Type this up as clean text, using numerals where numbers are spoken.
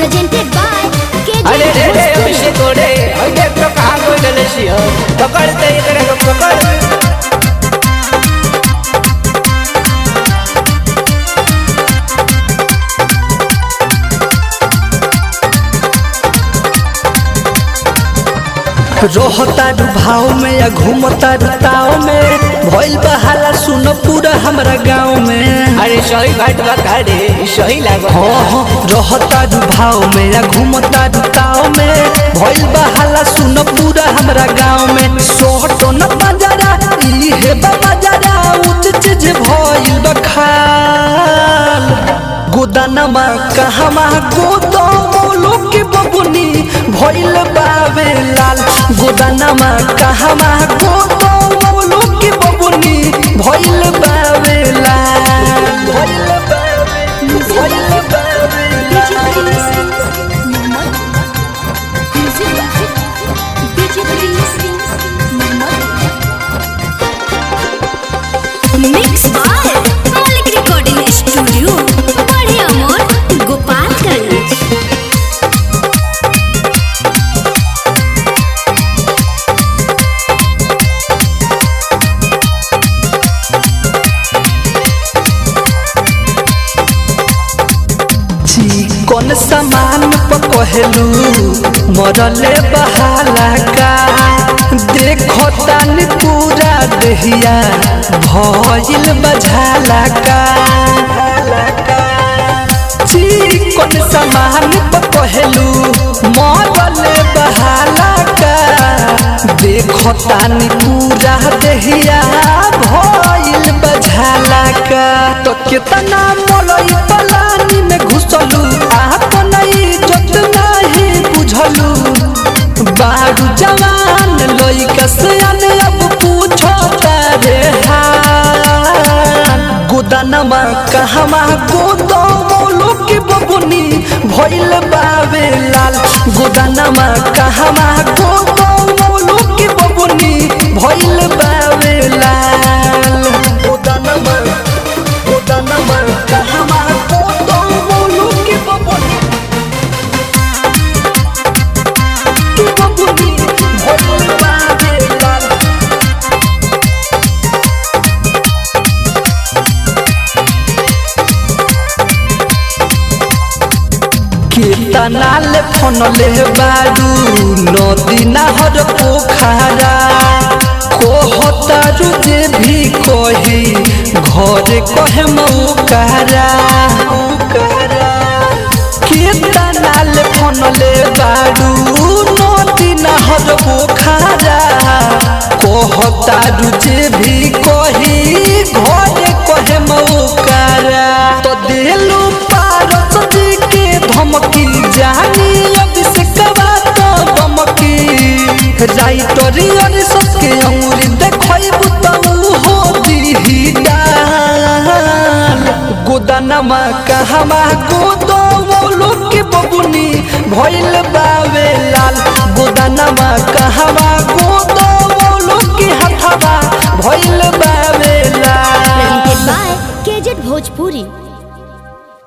presented by KG अरे रे रे अभिषेक रे अरे तो कहां कोई डलेसी हो पकड़ते इधर को पकड़ रोहता भाव में या घूमता ताव में भइल बहाला सुन पूरा हमरा गांव में। अरे सही बात बता रे सही लागो रोहता भाव में या घूमता ताव में भइल बहाला सुन पूरा हमरा गांव में। सोहटो न पंजरा इहे बाजारा उच चीज भइल बखाल गोदानमा कहमा गोदो लोग के बबुनी भइल बावे लाल गोदानमा कहमा गोदो लोग के बबुनी भइल बावे लाल भइल बावे Mix by Malik Recording Studio, बड़े अमोर गोपालगंज। कौन सामान पकहलू मरले बहाला का देखो तानी पूरा दहिया भइल बझाला का कौन सामान पकहलू मरले बहाला का देखो तानी पूरा दहिया भइल बझाला का तो कितना मोलई पलानी में घुसलू आपन इज्जत नहीं बुझलू बारू जवान लइका सयान अब पूछो तारे हाल गोदानमा कहमा गोदो लोग के बबुनी भइल बावे लाल गोदानमा कहमा गोदो लोग के बबुनी भइल बावे लाल गोदानमा कहमा गोदो लोग के बबुनी भइल बावे लाल केतना ले फनले बारू नदी नहर पोखरा कोहता रुजे भी कही घरे कहे मौकारा केतना ले फनले बारू नदी नहर पोखरा कोहता रुजे भी कही घरे कहे मौकारा तो दिलू पारस जी के धमकी जानी अभिषेकवा तो बमकी राइटरी और सबके अंगुरी देखैबू तो हो दिही डाल गोदानमा कहमा गोदो लोग के बबुनी